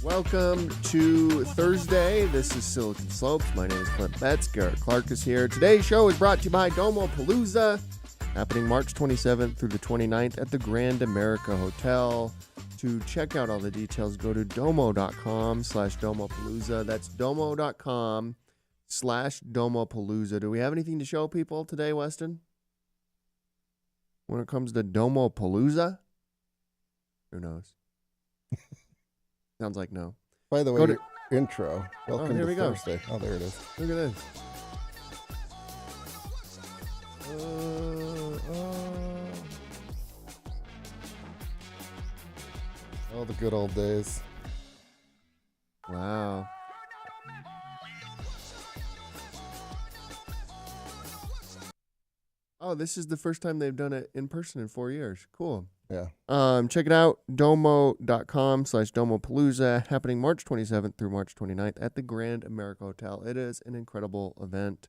Welcome to Thursday. This is Silicon Slopes. My name is Clint Betts. Garrett Clark is here. Today's show is brought to you by Domo Palooza, happening March 27th through the 29th at the Grand America Hotel. To check out all the details, go to domo.com/domopalooza. That's domo.com/domopalooza. Do we have anything to show people today, Weston? When it comes to Domo Palooza? Who knows? Sounds like no. By the way, your intro. Welcome here to we go. Thursday. Oh, there it is. Look at this. Oh, the good old days. Wow. Oh, this is the first time they've done it in person in 4 years. Cool. Yeah. Check it out, domo.com/domopalooza, happening March 27th through March 29th at the Grand America Hotel. It is an incredible event.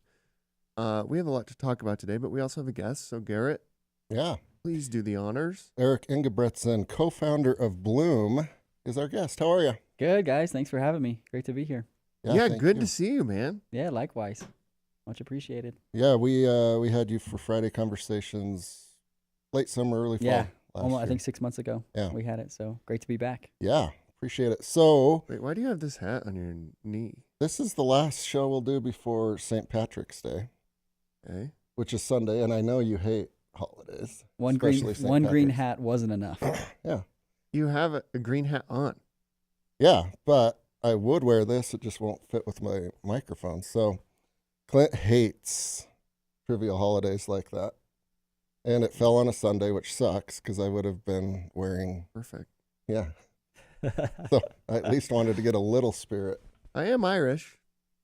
We have a lot to talk about today, but we also have a guest. So, Garrett, Yeah. please do the honors. Eric Engebretsen, co-founder of Bloom, is our guest. How are you? Good, guys. Thanks for having me. Great to be here. Yeah, thank good you. to see you, man. Yeah, likewise. Much appreciated. Yeah, we had you for Friday Conversations late summer, early fall. Yeah, last almost, I year. think 6 months ago Yeah. we had it. So great to be back. Yeah, appreciate it. So Wait, why do you have this hat on your knee? this is the last show we'll do before St. Patrick's Day, Okay. which is Sunday, and I know you hate holidays. One especially St. green Patrick's. hat wasn't enough. Yeah. You have a green hat on. Yeah, but I would wear this. It just won't fit with my microphone. So Clint hates trivial holidays like that. And it fell on a Sunday, which sucks because I would have been wearing, Perfect. yeah. So I at least wanted to get a little spirit. I am Irish.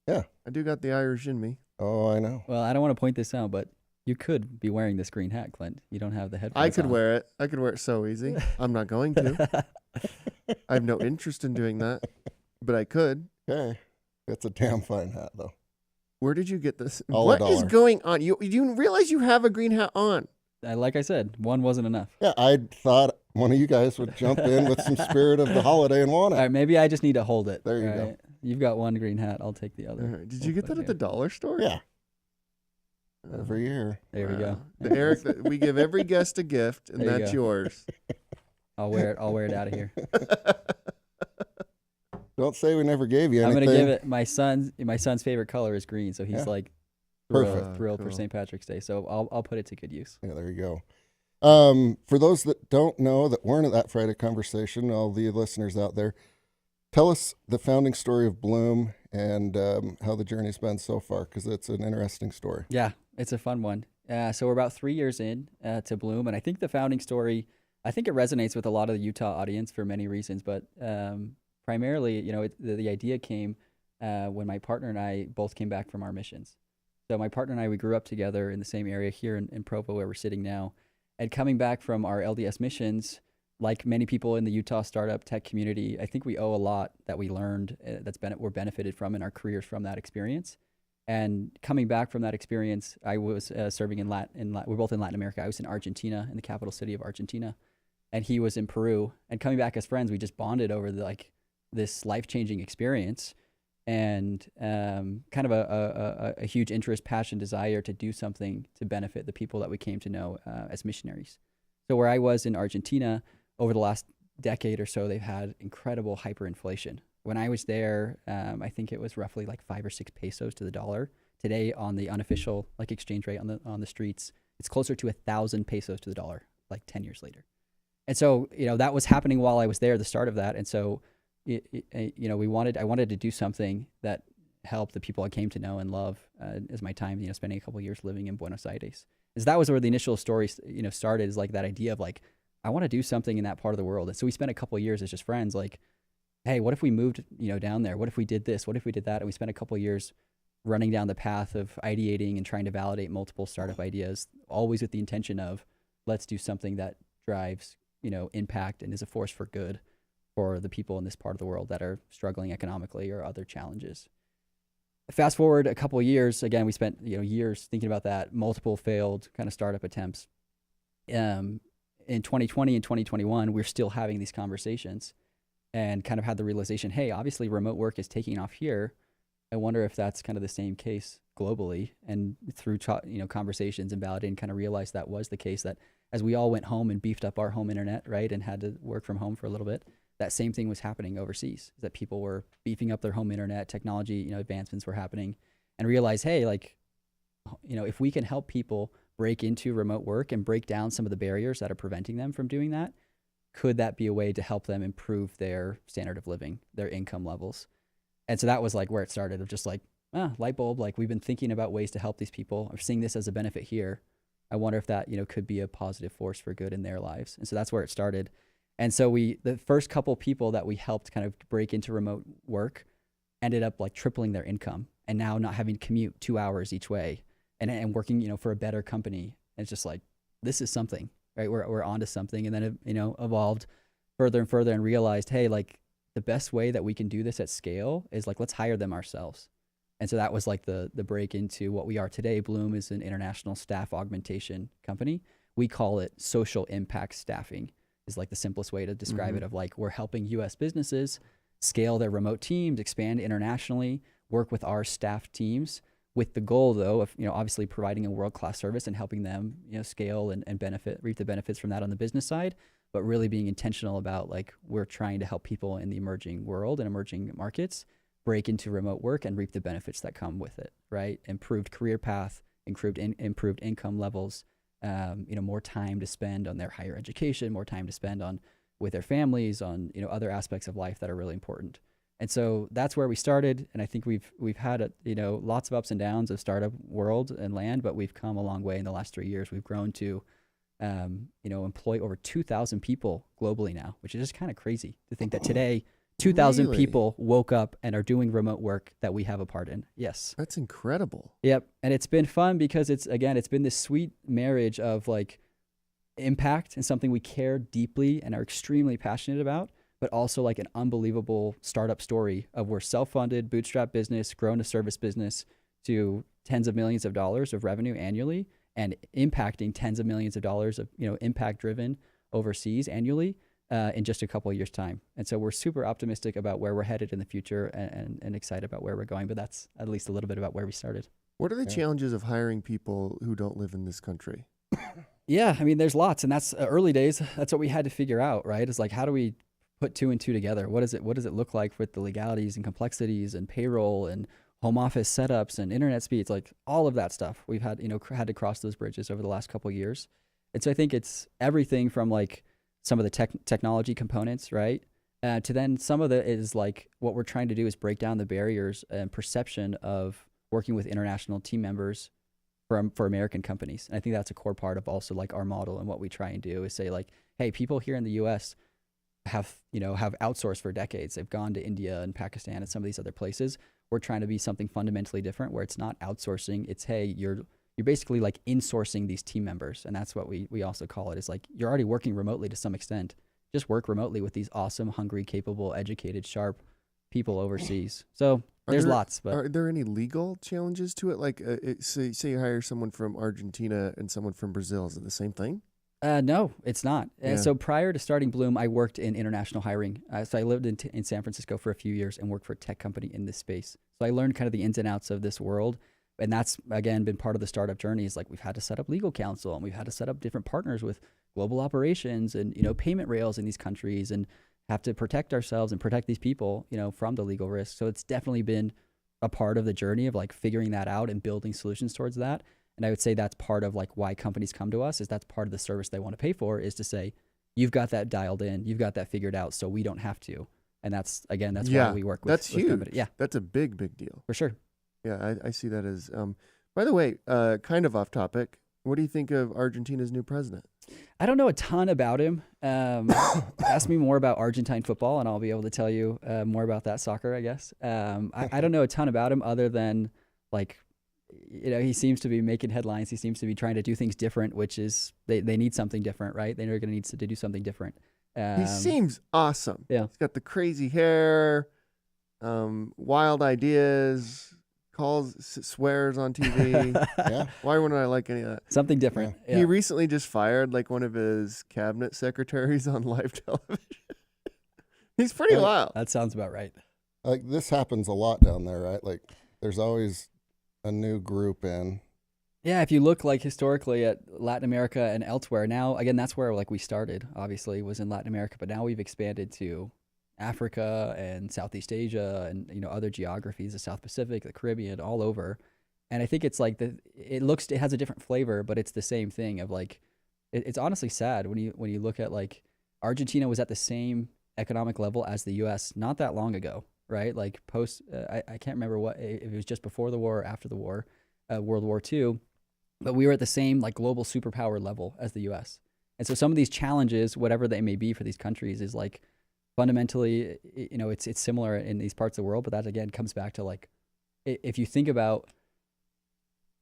Yeah. I do got the Irish in me. Oh, I know. Well, I don't want to point this out, but you could be wearing this green hat, Clint. You don't have the headphones I could on. wear it. I could wear it so easy. I'm not going to. I have no interest in doing that, but I could. Okay. It's a damn fine hat, though. Where did you get this? All What $1. is going on? You realize you have a green hat on? Like I said, one wasn't enough. Yeah, I thought one of you guys would jump in with some spirit of the holiday and want it. All right, maybe I just need to hold it. There you all go. right? You've got one green hat. I'll take the All other. right. Did you get that at the dollar store? Yeah, Oh, every year. There we go. wow. The Eric, we give every guest a gift, and There you that's go. yours. I'll wear it. I'll wear it out of here. Don't say we never gave you I'm anything. gonna give it my son's favorite color is green, so he's Yeah. like Perfect. thrilled Cool. for St. Patrick's Day. So I'll put it to good use. Yeah, there you go. For those that don't know, that weren't at that Friday conversation, all the listeners out there, tell us the founding story of Bloom and how the journey's been so far, because it's an interesting story. Yeah, it's a fun one. So we're about 3 years in to Bloom, and I think the founding story, I think it resonates with a lot of the Utah audience for many reasons, but primarily, the idea came when my partner and I both came back from our missions. So my partner and I, we grew up together in the same area here in Provo, where we're sitting now. And coming back from our LDS missions, like many people in the Utah startup tech community, I think we owe a lot that we learned we're benefited from in our careers from that experience. And coming back from that experience, I was serving we're both in Latin America. I was in Argentina, in the capital city of Argentina, and he was in Peru. And coming back as friends, we just bonded over this life-changing experience, and kind of a huge interest, passion, desire to do something to benefit the people that we came to know as missionaries. So where I was in Argentina, over the last decade or so, they've had incredible hyperinflation. When I was there, I think it was roughly like 5 or 6 pesos to the dollar. Today, on the unofficial exchange rate on the streets, it's closer to 1,000 pesos to the dollar, like 10 years later. And so, that was happening while I was there, the start of that. And so, I wanted to do something that helped the people I came to know and love as my time, spending a couple of years living in Buenos Aires. As that was where the initial story, started, is like that idea of like, I want to do something in that part of the world. And so we spent a couple of years as just friends, like, hey, what if we moved, down there? What if we did this? What if we did that? And we spent a couple of years running down the path of ideating and trying to validate multiple startup ideas, always with the intention of, let's do something that drives, impact and is a force for good for the people in this part of the world that are struggling economically or other challenges. Fast forward a couple of years, again, we spent years thinking about that, multiple failed kind of startup attempts. In 2020 and 2021, we're still having these conversations. and kind of had the realization, hey, obviously remote work is taking off here. I wonder if that's kind of the same case globally. And through conversations and validating, kind of realized that was the case, that as we all went home and beefed up our home internet, right, and had to work from home for a little bit, that same thing was happening overseas, that people were beefing up their home internet, technology, advancements were happening, and realized, hey, like, if we can help people break into remote work and break down some of the barriers that are preventing them from doing that, could that be a way to help them improve their standard of living, their income levels? And so that was like where it started, of just like, light bulb, like we've been thinking about ways to help these people. I'm seeing this as a benefit here. I wonder if that, could be a positive force for good in their lives. And so that's where it started. And so the first couple people that we helped kind of break into remote work ended up like tripling their income, and now not having to commute 2 hours each way, and working, for a better company. And it's just like, this is something, right? We're onto something. And then it, evolved further and further, and realized, hey, like the best way that we can do this at scale is like, let's hire them ourselves. And so that was like the break into what we are today. Bloom is an international staff augmentation company. We call it social impact staffing, is like the simplest way to describe it, of like, we're helping US businesses scale their remote teams, expand internationally, work with our staff teams, with the goal though of, obviously providing a world-class service and helping them, scale and reap the benefits from that on the business side, but really being intentional about like, we're trying to help people in the emerging world and emerging markets break into remote work and reap the benefits that come with it, right? Improved career path, improved income levels, more time to spend on their higher education, more time to spend on with their families, on, other aspects of life that are really important. And so that's where we started. And I think we've had lots of ups and downs of startup world and land, but we've come a long way in the last 3 years. We've grown to, employ over 2,000 people globally now, which is just kind of crazy to think that today 2,000 Really? people woke up and are doing remote work that we have a part in. Yes. That's incredible. Yep. And it's been fun because it's been this sweet marriage of like impact and something we care deeply and are extremely passionate about, but also like an unbelievable startup story of we're self-funded, bootstrap business, grown a service business to tens of millions of dollars of revenue annually, and impacting tens of millions of dollars of, impact driven overseas annually. In just a couple of years' time. And so we're super optimistic about where we're headed in the future, and excited about where we're going. But that's at least a little bit about where we started. What are the challenges of hiring people who don't live in this country? Yeah, I mean, there's lots, and that's early days. That's what we had to figure out, right? Is like, how do we put two and two together? What does it look like with the legalities and complexities and payroll and home office setups and internet speeds, like all of that stuff. We've had, had to cross those bridges over the last couple of years. And so I think it's everything from like some of the technology components, right? To then some of it is like what we're trying to do is break down the barriers and perception of working with international team members for American companies. And I think that's a core part of also like our model, and what we try and do is say like, hey, people here in the US have outsourced for decades. They've gone to India and Pakistan and some of these other places. We're trying to be something fundamentally different, where it's not outsourcing. It's, hey, you're basically like insourcing these team members. And that's what we also call it, is like, you're already working remotely to some extent. Just work remotely with these awesome, hungry, capable, educated, sharp people overseas. So there's lots. But are there any legal challenges to it? Like, say you hire someone from Argentina and someone from Brazil. Is it the same thing? No, it's not. Yeah. So prior to starting Bloom, I worked in international hiring. So I lived in San Francisco for a few years and worked for a tech company in this space. So I learned kind of the ins and outs of this world. And that's, again, been part of the startup journey, is like, we've had to set up legal counsel, and we've had to set up different partners with global operations and, payment rails in these countries, and have to protect ourselves and protect these people, from the legal risk. So it's definitely been a part of the journey of like figuring that out and building solutions towards that. And I would say that's part of like why companies come to us, is that's part of the service they want to pay for, is to say, you've got that dialed in, you've got that figured out, so we don't have to. And that's why we work with that's huge. companies. Yeah, That's a big deal. for sure. Yeah, I see that as. By the way, kind of off topic, what do you think of Argentina's new president? I don't know a ton about him. Ask me more about Argentine football, and I'll be able to tell you more about that soccer, I guess. I don't know a ton about him, other than like, he seems to be making headlines. He seems to be trying to do things different, which is they need something different, right? They're going to need to do something different. He seems awesome. Yeah. He's got the crazy hair, wild ideas, swears on TV. Yeah. Why wouldn't I like any of that? Something different. Yeah. He recently just fired like one of his cabinet secretaries on live television. He's pretty Like, wild. That sounds about right. Like this happens a lot down there, right? Like there's always a new group in. Yeah, if you look like historically at Latin America and elsewhere, now again that's where like we started. Obviously, was in Latin America, but now we've expanded to Africa and Southeast Asia and other geographies, the South Pacific, the Caribbean, all over. And I think it's like it has a different flavor, but it's the same thing of like it's honestly sad when you look at like Argentina was at the same economic level as the U.S. not that long ago, right? Like post I can't remember if it was just before the war or after the war, World War II. But we were at the same like global superpower level as the U.S. And so some of these challenges, whatever they may be for these countries, is like fundamentally, it's similar in these parts of the world. But that again comes back to like, if you think about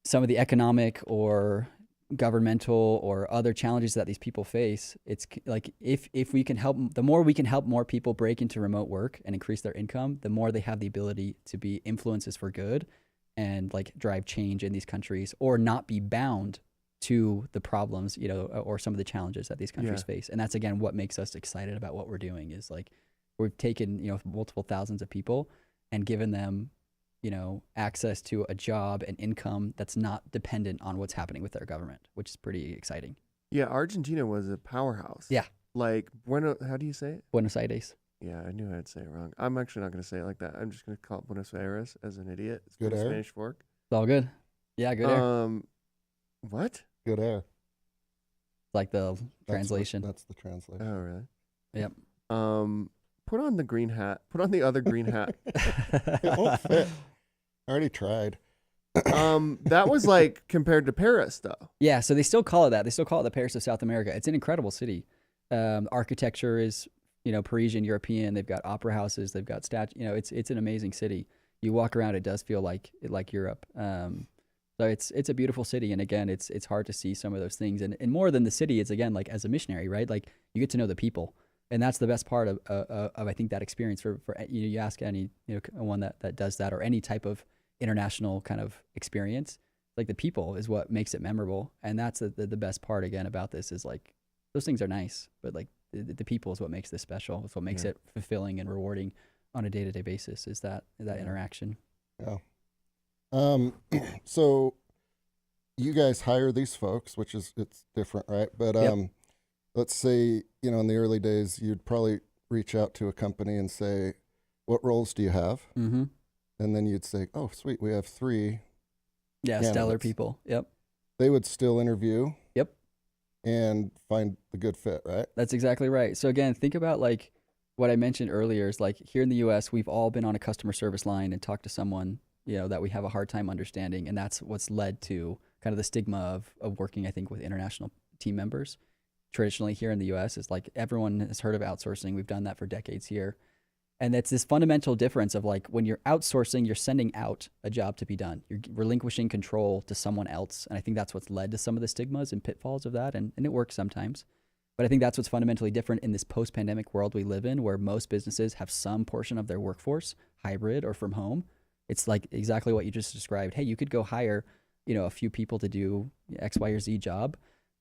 some of the economic or governmental or other challenges that these people face, it's like if we can help, the more we can help more people break into remote work and increase their income, the more they have the ability to be influences for good and like drive change in these countries or not be bound to the problems, or some of the challenges that these countries face. And that's, again, what makes us excited about what we're doing is like we've taken, multiple thousands of people and given them, access to a job and income that's not dependent on what's happening with their government, which is pretty exciting. Yeah, Argentina was a powerhouse. Yeah. Like, how do you say it? Buenos Aires. Yeah, I knew I'd say it wrong. I'm actually not going to say it like that. I'm just going to call it Buenos Aires as an idiot. It's Good air. Spanish fork. It's all good. Yeah, good air. What? Good air. Like the translation. That's the translation. Oh, really? Yep. Put on the green hat. Put on the other green hat. It won't fit. I already tried. That was like compared to Paris, though. Yeah, so they still call it that. They still call it the Paris of South America. It's an incredible city. Architecture is, Parisian, European. They've got opera houses. They've got it's an amazing city. You walk around, it does feel like Europe. So it's a beautiful city, and again, it's hard to see some of those things. And more than the city, it's again like as a missionary, right? Like you get to know the people, and that's the best part of I think that experience for you ask any one that does that or any type of international kind of experience, like the people is what makes it memorable, and that's the best part again about this is like those things are nice, but like the people is what makes this special. It's what makes it fulfilling and rewarding on a day-to-day basis is that interaction. Yeah. So you guys hire these folks, which is it's different, right? But let's say, in the early days, you'd probably reach out to a company and say, what roles do you have? Mm-hmm. And then you'd say, oh, sweet, we have 3. Yeah, candidates. stellar people. Yep. They would still interview. Yep. And find the good fit, right? That's exactly right. So again, think about like what I mentioned earlier is like here in the US, we've all been on a customer service line and talked to someone, that we have a hard time understanding. And that's what's led to kind of the stigma of working, I think, with international team members. Traditionally here in the US is like everyone has heard of outsourcing. We've done that for decades here. And it's this fundamental difference of like when you're outsourcing, you're sending out a job to be done. You're relinquishing control to someone else. And I think that's what's led to some of the stigmas and pitfalls of that. And it works sometimes. But I think that's what's fundamentally different in this post-pandemic world we live in, where most businesses have some portion of their workforce hybrid or from home. It's like exactly what you just described. Hey, you could go hire, a few people to do X, Y, or Z job.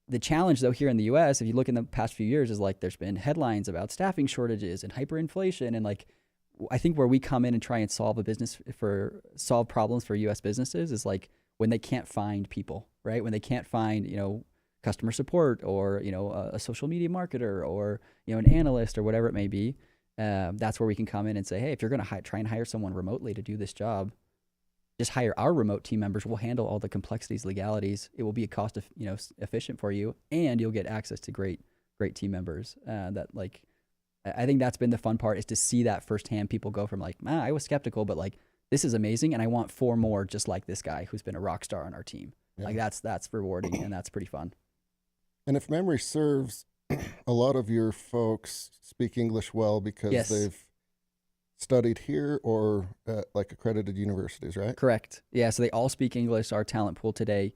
The challenge, though, here in the U.S., if you look in the past few years, is like there's been headlines about staffing shortages and hyperinflation, and like I think where we come in and try and solve problems for U.S. businesses is like when they can't find people, right? When they can't find customer support or a social media marketer or an analyst or whatever it may be. That's where we can come in and say, hey, if you're going to try and hire someone remotely to do this job, just hire our remote team members. We'll handle all the complexities, legalities. It will be cost efficient for you, and you'll get access to great team members. That like, I think that's been the fun part is to see that firsthand. People go from like, I was skeptical, but like this is amazing, and I want 4 more just like this guy who's been a rock star on our team. Yeah. Like that's rewarding and that's pretty fun. And if memory serves, a lot of your folks speak English well because they've studied here or at like accredited universities, right? Correct. Yeah, so they all speak English, our talent pool today.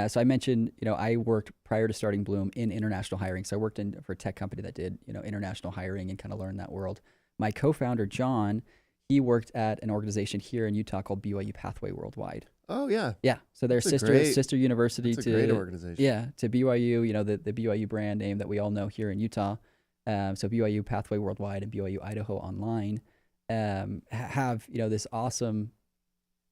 So I mentioned, I worked prior to starting Bloom in international hiring. So I worked for a tech company that did, international hiring and kind of learned that world. My co-founder, John, he worked at an organization here in Utah called BYU Pathway Worldwide. Oh, yeah. Yeah. So they're sister university to great organization. Yeah, to BYU, the BYU brand name that we all know here in Utah. So BYU Pathway Worldwide and BYU Idaho Online have this awesome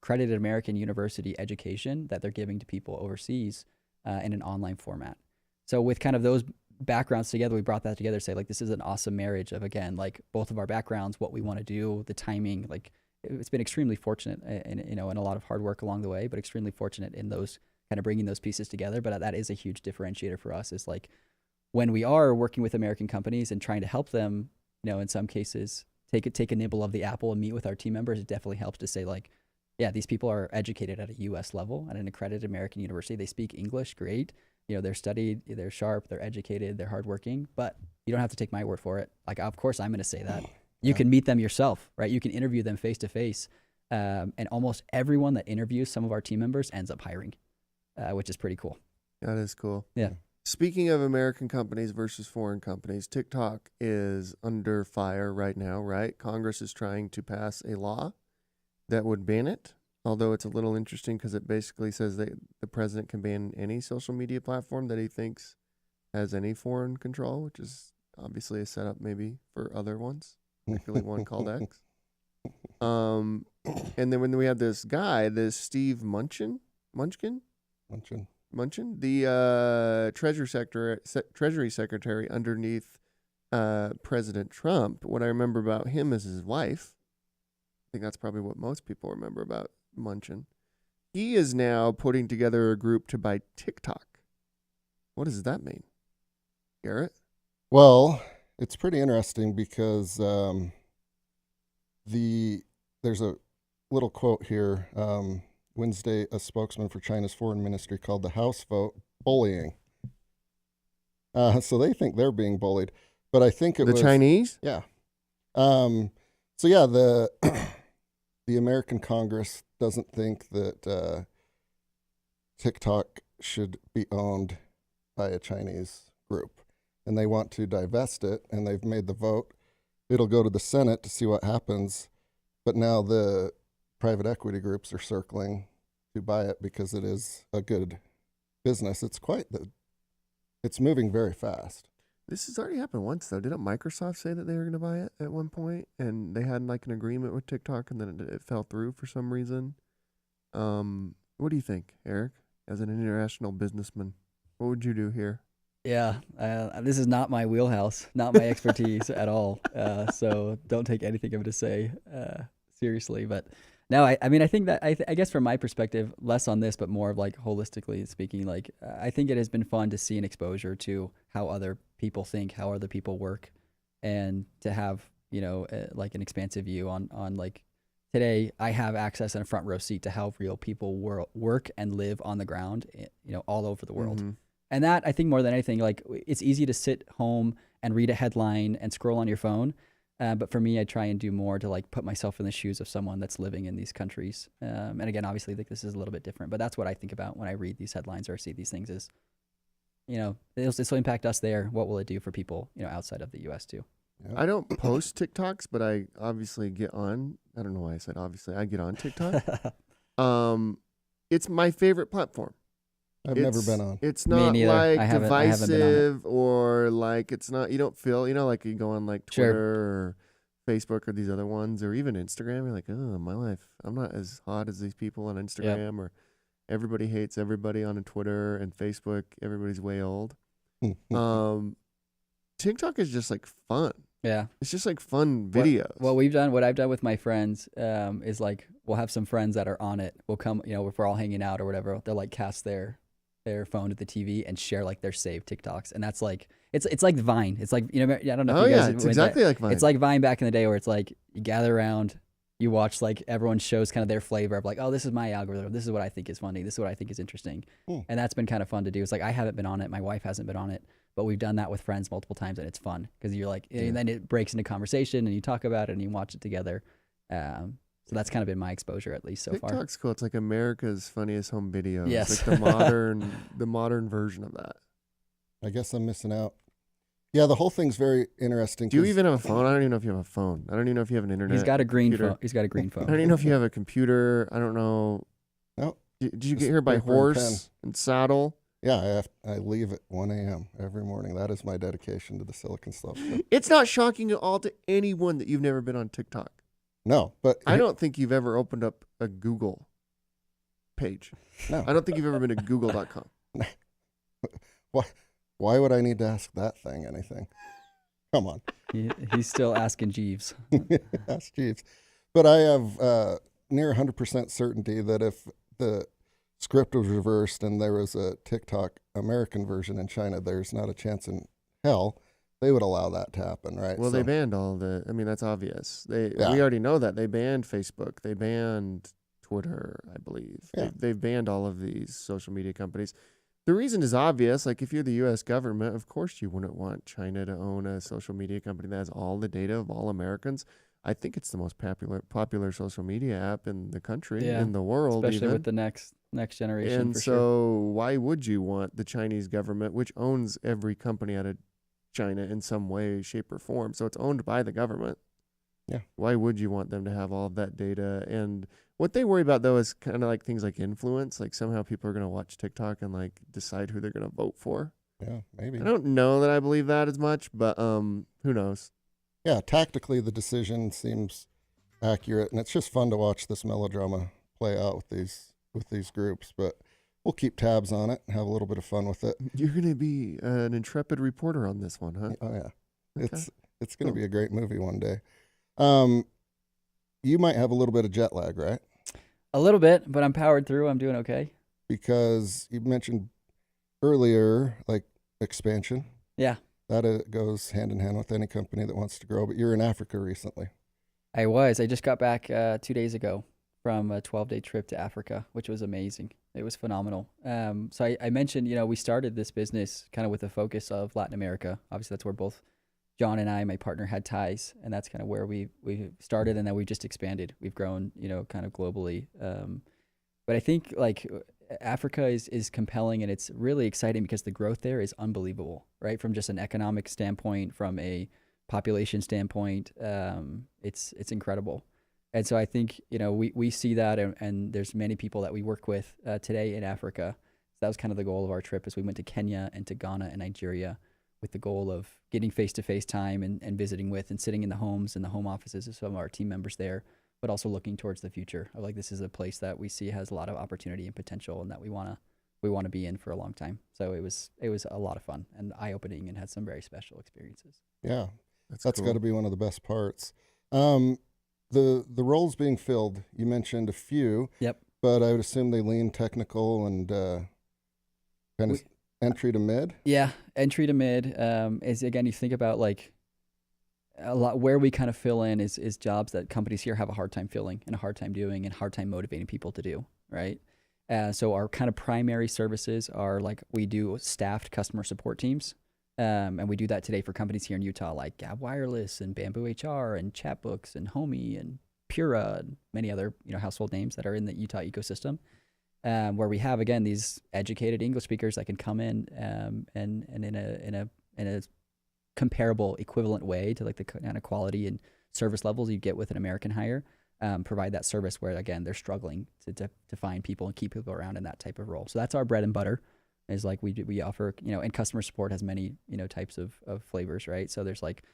accredited American university education that they're giving to people overseas in an online format. So with kind of those backgrounds together, we brought that together, say like this is an awesome marriage of, again, like both of our backgrounds, what we want to do, the timing. Like it's been extremely fortunate and a lot of hard work along the way, but extremely fortunate in those kind of bringing those pieces together. But that is a huge differentiator for us, is like when we are working with American companies and trying to help them, in some cases take a nibble of the apple and meet with our team members, it definitely helps to say like, yeah, these people are educated at a U.S. level at an accredited American university. They speak English, great. They're studied, they're sharp, they're educated, they're hardworking, but you don't have to take my word for it. Like, of course, I'm going to say that. You can meet them yourself, right? You can interview them face to face. And almost everyone that interviews some of our team members ends up hiring, which is pretty cool. That is cool. Yeah. Speaking of American companies versus foreign companies, TikTok is under fire right now, right? Congress is trying to pass a law that would ban it, although it's a little interesting because it basically says that the president can ban any social media platform that he thinks has any foreign control, which is obviously a setup maybe for other ones, particularly one called X. And then when we had this guy, this Steve Munchen, the Treasury Secretary underneath President Trump. What I remember about him is his wife. I think that's probably what most people remember about Munchen. He is now putting together a group to buy TikTok. What does that mean, Garrett? Well, it's pretty interesting because there's a little quote here. Wednesday, a spokesman for China's foreign ministry called the House vote bullying. So they think they're being bullied, but I think it was the Chinese. Yeah. So yeah, the American Congress doesn't think that TikTok should be owned by a Chinese group, and they want to divest it, and they've made the vote. It'll go to the Senate to see what happens, but now the private equity groups are circling to buy it because it is a good business. It's moving very fast. This has already happened once, though. Didn't Microsoft say that they were going to buy it at one point, and they had like an agreement with TikTok, and then it fell through for some reason? What do you think, Eric, as an international businessman? What would you do here? Yeah, this is not my wheelhouse, not my expertise at all. So don't take anything I'm going to say seriously. But no, I mean, I think that I guess from my perspective, less on this, but more of like holistically speaking, like I think it has been fun to see an exposure to how other people think, how other people work, and to have like an expansive view on like today I have access and a front row seat to how real people work and live on the ground, all over the world. Mm-hmm. And that, I think more than anything, like it's easy to sit home and read a headline and scroll on your phone. But for me, I try and do more to like put myself in the shoes of someone that's living in these countries. And again, obviously, like this is a little bit different, but that's what I think about when I read these headlines or see these things is, this will impact us there. What will it do for people, outside of the U.S. too? Yeah. I don't post TikToks, but I obviously get on. I don't know why I said obviously. I get on TikTok. It's my favorite platform. I've never been on. It's not like divisive I or like it's not, you don't feel, like you go on like Twitter or Facebook or these other ones or even Instagram. You're like, oh, my life. I'm not as hot as these people on Instagram or everybody hates everybody on Twitter and Facebook. Everybody's way old. TikTok is just like fun. Yeah. It's just like fun videos. What I've done with my friends is like, we'll have some friends that are on it. We'll come, if we're all hanging out or whatever, they'll like cast their phone at the TV and share like their saved TikToks. And that's like, it's like Vine. It's like, I don't know if you guys. It's exactly like Vine. It's like Vine back in the day where it's like, you gather around, you watch like everyone shows kind of their flavor of like, oh, this is my algorithm. This is what I think is funny. This is what I think is interesting. And that's been kind of fun to do. It's like, I haven't been on it. My wife hasn't been on it, but we've done that with friends multiple times and it's fun because you're like, and then it breaks into conversation and you talk about it and you watch it together. So that's kind of been my exposure at least so far. TikTok's cool. It's like America's Funniest Home Videos. Yes. It's like the modern version of that. I guess I'm missing out. Yeah, the whole thing's very interesting. Do you even have a phone? I don't even know if you have a phone. I don't even know if you have an internet. He's got a green computer. phone. He's got a green phone. I don't even know if you have a computer. I don't know. No. Did you get here by horse and saddle? Yeah, I leave at 1 a.m. every morning. That is my dedication to the Silicon Slopes Show. It's not shocking at all to anyone that you've never been on TikTok. No, but I don't think you've ever opened up a Google page. No. I don't think you've ever been to google.com. Why would I need to ask that thing anything? Come on. He's still asking Jeeves. Ask Jeeves. But I have near 100% certainty that if the script was reversed and there was a TikTok American version in China, there's not a chance in hell they would allow that to happen, right? Well, they banned all the. I mean, that's obvious. We Yeah. already know that they banned Facebook. They banned Twitter, I believe. Yeah. They've banned all of these social media companies. The reason is obvious. Like, if you're the U.S. government, of course you wouldn't want China to own a social media company that has all the data of all Americans. I think it's the most popular social media app in the country, in the world, especially even. with the next generation. And for so, sure. why would you want the Chinese government, which owns every company out of China in some way, shape, or form? So it's owned by the government. Yeah. Why would you want them to have all of that data? And what they worry about, though, is kind of like things like influence. Like, somehow people are going to watch TikTok and like decide who they're going to vote for. Yeah, maybe. I don't know that I believe that as much, but who knows? Yeah, tactically the decision seems accurate, and it's just fun to watch this melodrama play out with these groups. But we'll keep tabs on it and have a little bit of fun with it. You're going to be an intrepid reporter on this one, huh? Oh yeah, Okay. it's going to be a great movie one day. You might have a little bit of jet lag, right? A little bit, but I'm powered through. I'm doing okay. Because you mentioned earlier, like expansion. Yeah. That goes hand in hand with any company that wants to grow. But you're in Africa recently. I just got back 2 days ago from a 12-day trip to Africa, which was amazing. It was phenomenal. So I mentioned, we started this business kind of with a focus of Latin America. Obviously, that's where both John and I, my partner, had ties, and that's kind of where we started, and then we just expanded. We've grown, kind of globally. But I think like Africa is compelling, and it's really exciting because the growth there is unbelievable, right? From just an economic standpoint, from a population standpoint, it's incredible. And so I think, we see that, and there's many people that we work with today in Africa. So that was kind of the goal of our trip, as we went to Kenya and to Ghana and Nigeria with the goal of getting face-to-face time and visiting with and sitting in the homes and the home offices of some of our team members there, but also looking towards the future of like, this is a place that we see has a lot of opportunity and potential, and that we want to be in for a long time. So it was a lot of fun and eye-opening, and had some very special experiences. Yeah, that's cool. got to be one of the best parts. The roles being filled, you mentioned a few. Yep. But I would assume they lean technical and kind of entry to mid. Yeah, entry to mid is, again, you think about like a lot where we kind of fill in is jobs that companies here have a hard time filling and a hard time doing and hard time motivating people to do, right? So our kind of primary services are like, we do staffed customer support teams. And we do that today for companies here in Utah, like Gab Wireless and Bamboo HR and Chatbooks and Homey and Pura and many other household names that are in the Utah ecosystem, where we have, again, these educated English speakers that can come in and in a comparable, equivalent way to like the kind of quality and service levels you get with an American hire, provide that service where, again, they're struggling to find people and keep people around in that type of role. So that's our bread and butter. Is like we offer, and customer support has many, types of flavors, right? So there's like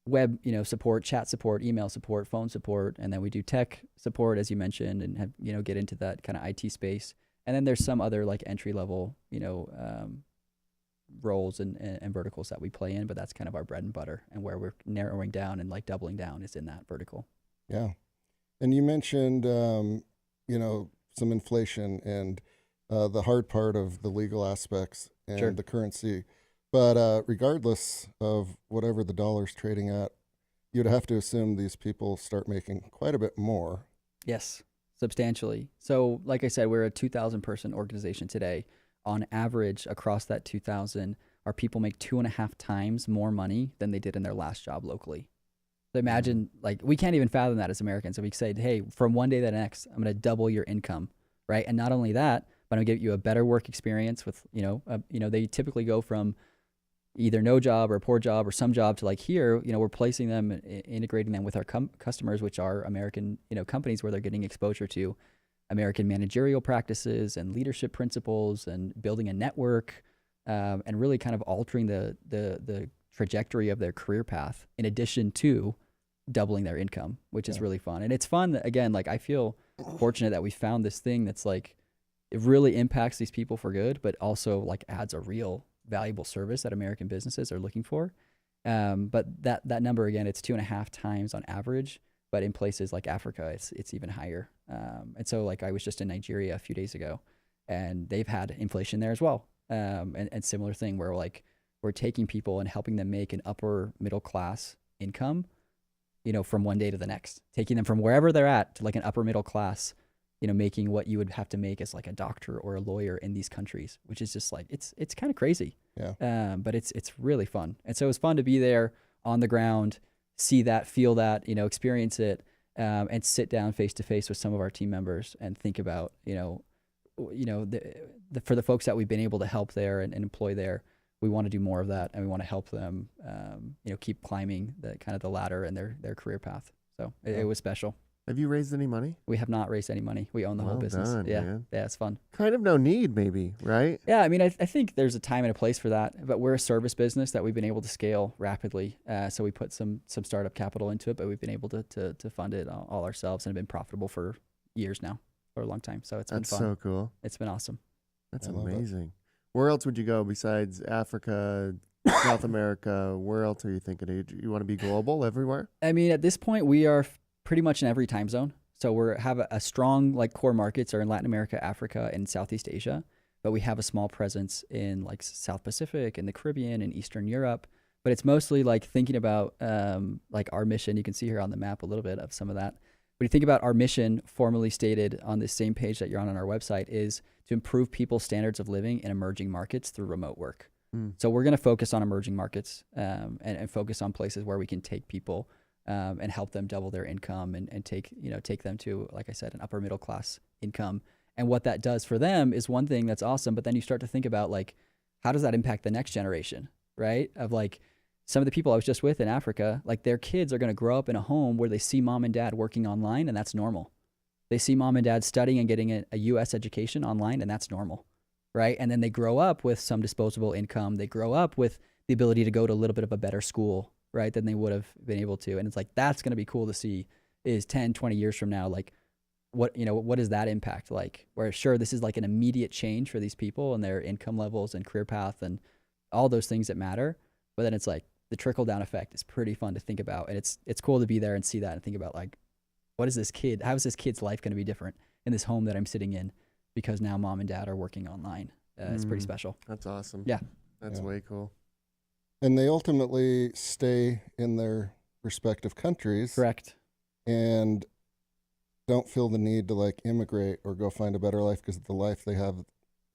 web, support, chat support, email support, phone support, and then we do tech support, as you mentioned, and have, get into that kind of IT space. And then there's some other like entry level, roles and verticals that we play in, but that's kind of our bread and butter, and where we're narrowing down and like doubling down is in that vertical. Yeah. And you mentioned, some inflation and the hard part of the legal aspects and Sure. the currency. But regardless of whatever the dollar's trading at, you'd have to assume these people start making quite a bit more. Yes, substantially. So like I said, we're a 2,000 person organization today. On average, across that 2,000, our people make 2.5 times more money than they did in their last job locally. So imagine, like, we can't even fathom that as Americans. So we say, hey, from one day to the next, I'm going to double your income, right? And not only that, but I'm going to give you a better work experience with, they typically go from either no job or poor job or some job to like here, we're placing them, integrating them with our customers, which are American, companies where they're getting exposure to American managerial practices and leadership principles and building a network, and really kind of altering the trajectory of their career path in addition to doubling their income, which is really fun. And it's fun that, again, like I feel fortunate that we found this thing that's like, it really impacts these people for good, but also like adds a real valuable service that American businesses are looking for. But that number, again, it's 2.5 times on average, but in places like Africa, it's even higher. And so like I was just in Nigeria a few days ago, and they've had inflation there as well. And similar thing where like we're taking people and helping them make an upper middle class income, you know, from one day to the next, taking them from wherever they're at to like an upper middle class, you know, making what you would have to make as like a doctor or a lawyer in these countries, which is just like, it's kind of crazy. Yeah. But it's really fun. And so it was fun to be there on the ground, see that, feel that, you know, experience it, and sit down face to face with some of our team members and think about, for the folks that we've been able to help there and employ there, we want to do more of that, and we want to help them, keep climbing the kind of the ladder in their career path. So it was special. Have you raised any money? We have not raised any money. We own the whole Well business. done, Yeah, man. yeah, it's fun. Kind of no need, maybe, right? Yeah, I mean, I think there's a time and a place for that, but we're a service business that we've been able to scale rapidly. So we put some startup capital into it, but we've been able to fund it all ourselves and have been profitable for years now, for a long time. So it's been That's fun. so cool. It's been awesome. That's I love it. amazing. Where else would you go besides Africa, South America? Where else are you thinking? You want to be global everywhere? I mean, at this point, we are pretty much in every time zone. So we have a strong like core markets are in Latin America, Africa, and Southeast Asia, but we have a small presence in like South Pacific and the Caribbean and Eastern Europe. But it's mostly like thinking about like our mission. You can see here on the map a little bit of some of that. When you think about our mission, formally stated on this same page that you're on our website, is to improve people's standards of living in emerging markets through remote work. So we're going to focus on emerging markets and focus on places where we can take people and help them double their income and take them to, like I said, an upper middle class income. And what that does for them is one thing that's awesome, but then you start to think about like, how does that impact the next generation, right? Of like some of the people I was just with in Africa, like their kids are going to grow up in a home where they see mom and dad working online, and that's normal. They see mom and dad studying and getting a U.S. education online, and that's normal, right? And then they grow up with some disposable income. They grow up with the ability to go to a little bit of a better school, right, than they would have been able to. And it's like, that's going to be cool to see is 10, 20 years from now, like what does that impact like? Where sure, this is like an immediate change for these people and their income levels and career path and all those things that matter. But then it's like the trickle down effect is pretty fun to think about. And it's cool to be there and see that and think about like, how is this kid's life going to be different in this home that I'm sitting in because now mom and dad are working online? It's pretty special. That's awesome. Yeah. That's way cool. And they ultimately stay in their respective countries. Correct. And don't feel the need to like immigrate or go find a better life because the life they have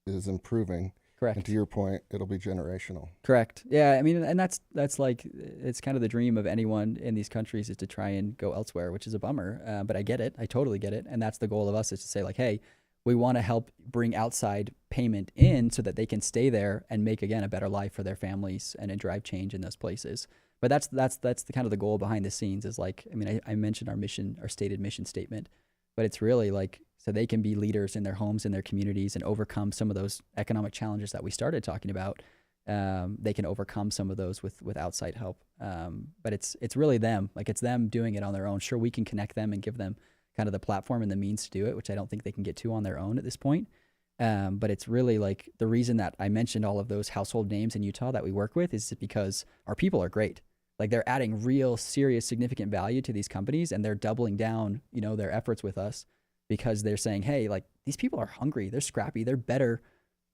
is improving. Correct. And to your point, it'll be generational. Correct. Yeah. I mean, and that's like, it's kind of the dream of anyone in these countries is to try and go elsewhere, which is a bummer. But I get it. I totally get it. And that's the goal of us, is to say like, hey, we want to help bring outside payment in so that they can stay there and make, again, a better life for their families and drive change in those places. But that's the kind of the goal behind the scenes is like, I mean, I mentioned our mission, our stated mission statement, but it's really like, so they can be leaders in their homes and their communities and overcome some of those economic challenges that we started talking about. They can overcome some of those with outside help. But it's really them, like it's them doing it on their own. Sure, we can connect them and give them kind of the platform and the means to do it, which I don't think they can get to on their own at this point. But it's really like the reason that I mentioned all of those household names in Utah that we work with is because our people are great. Like they're adding real, serious, significant value to these companies, and they're doubling down, their efforts with us because they're saying, hey, like these people are hungry, they're scrappy, they're better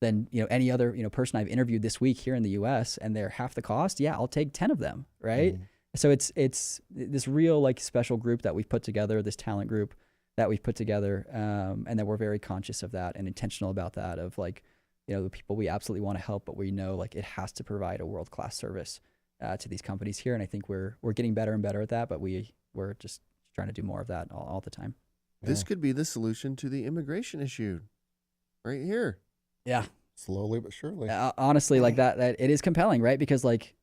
than, any other, person I've interviewed this week here in the US, and they're half the cost. Yeah, I'll take 10 of them. Right. Mm-hmm. So it's this real like special group that we've put together, this talent group that we've put together, and that we're very conscious of that and intentional about that, of like, the people we absolutely want to help, but we know like it has to provide a world-class service to these companies here. And I think we're getting better and better at that, but we're just trying to do more of that all the time. This could be the solution to the immigration issue right here. Yeah. Slowly but surely. Honestly, like that it is compelling, right? Because like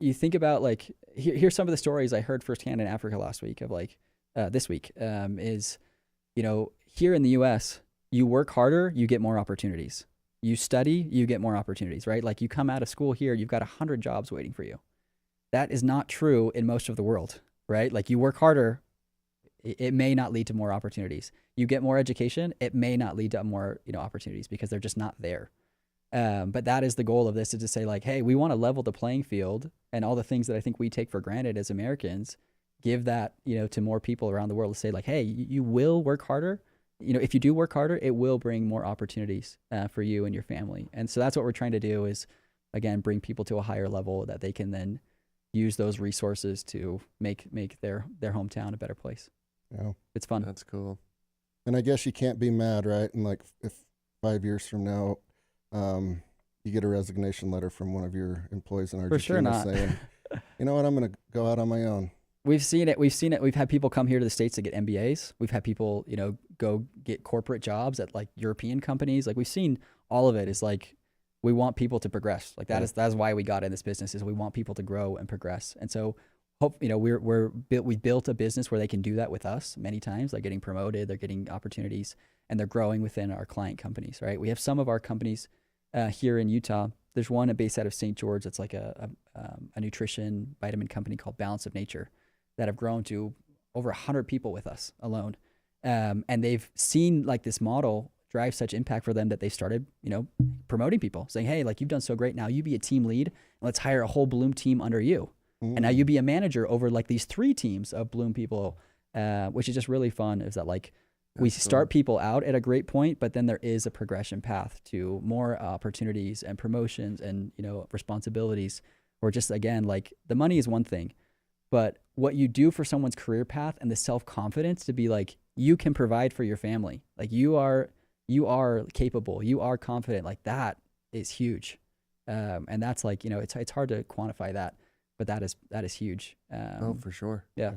you think about like, here's some of the stories I heard firsthand in Africa last week of like, this week, is, here in the US, you work harder, you get more opportunities. You study, you get more opportunities, right? Like you come out of school here, you've got 100 jobs waiting for you. That is not true in most of the world, right? Like you work harder, it may not lead to more opportunities. You get more education, it may not lead to more, opportunities because they're just not there. But that is the goal of this, is to say like, hey, we want to level the playing field, and all the things that I think we take for granted as Americans, give that, to more people around the world, to say like, hey, you will work harder. If you do work harder, it will bring more opportunities for you and your family. And so that's what we're trying to do, is, again, bring people to a higher level that they can then use those resources to make their hometown a better place. Yeah. It's fun. That's cool. And I guess you can't be mad, right? And like if 5 years from now, you get a resignation letter from one of your employees in Argentina For sure not. saying, you know what, I'm going to go out on my own. We've seen it. We've had people come here to the States to get MBAs. We've had people, go get corporate jobs at like European companies. Like we've seen all of it. Is like, we want people to progress. Like that is why we got in this business, is we want people to grow and progress. And so we built a business where they can do that with us many times. They're getting promoted, they're getting opportunities, and they're growing within our client companies, right? We have some of our companies here in Utah. There's one based out of St. George. It's like a nutrition vitamin company called Balance of Nature, that have grown to over 100 people with us alone. And they've seen like this model drive such impact for them that they started, promoting people, saying, hey, like you've done so great. Now you be a team lead, and let's hire a whole Bloom team under you. And now you be a manager over like these 3 teams of Bloom people, which is just really fun. Is that like we start people out at a great point, but then there is a progression path to more opportunities and promotions and, responsibilities, or just, again, like the money is one thing, but what you do for someone's career path and the self-confidence to be like, you can provide for your family. Like you are capable, you are confident, like that is huge. And that's like, it's hard to quantify that, but that is huge. For sure. Yeah.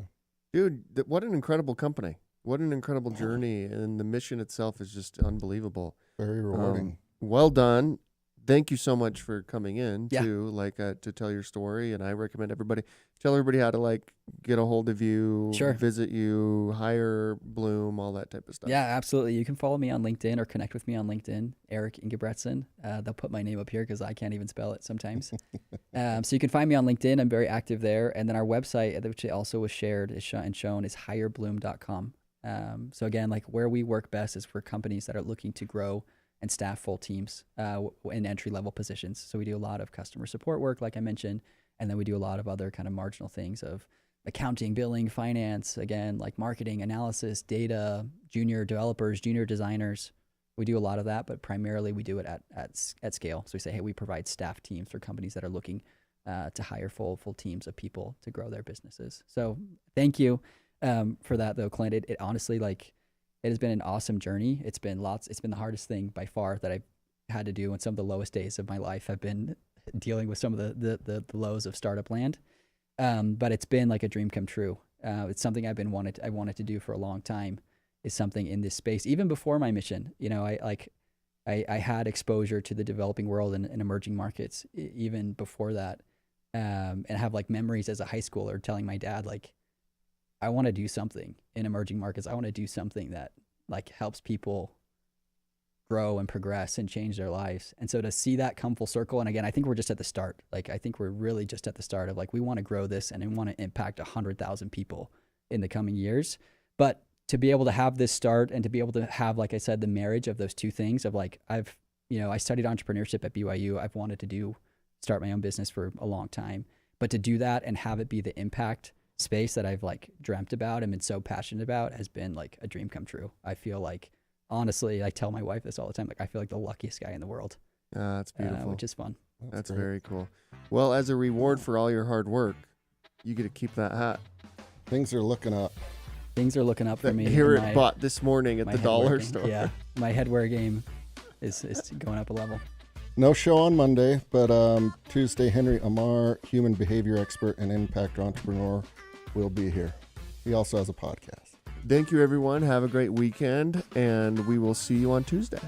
Dude, what an incredible company. What an incredible journey. And the mission itself is just unbelievable. Very rewarding. Well done. Thank you so much for coming in Yeah. to tell your story. And I recommend tell everybody how to like get a hold of you, Sure. visit you, hire Bloom, all that type of stuff. Yeah, absolutely. You can follow me on LinkedIn or connect with me on LinkedIn, Eric Engebretsen. They'll put my name up here because I can't even spell it sometimes. So you can find me on LinkedIn. I'm very active there. And then our website, which also was shared and shown, is hirebloom.com. So again, like where we work best is for companies that are looking to grow and staff full teams in entry-level positions. So we do a lot of customer support work, like I mentioned, and then we do a lot of other kind of marginal things of accounting, billing, finance, again, like marketing, analysis, data, junior developers, junior designers. We do a lot of that, but primarily we do it at scale. So we say, hey, we provide staff teams for companies that are looking to hire full teams of people to grow their businesses. So thank you for that, though, Clint. It honestly, like, it has been an awesome journey. It's been the hardest thing by far that I've had to do, and some of the lowest days of my life have been dealing with some of the lows of startup land. But it's been like a dream come true. It's something I wanted to do for a long time, is something in this space. Even before my mission, I had exposure to the developing world and emerging markets even before that. And have like memories as a high schooler telling my dad, like, I want to do something in emerging markets. I want to do something that like helps people grow and progress and change their lives. And so to see that come full circle, and again, I think we're just at the start. Like, I think we're really just at the start of like, we want to grow this and we want to impact 100,000 people in the coming years. But to be able to have this start and to be able to have, like I said, the marriage of those two things of like, I studied entrepreneurship at BYU. I've wanted to start my own business for a long time, but to do that and have it be the impact space that I've like dreamt about and been so passionate about has been like a dream come true. I feel like, honestly, I tell my wife this all the time, like I feel like the luckiest guy in the world. That's beautiful. Which is fun. That's very cool. Well, as a reward for all your hard work, you get to keep that hat. Things are looking up. Things are looking up for me. Here it bought this morning at the dollar store. Yeah, my headwear game is going up a level. No show on Monday, but Tuesday, Henry Amar, human behavior expert and impact entrepreneur, will be here. He also has a podcast. Thank you, everyone. Have a great weekend, and we will see you on Tuesday.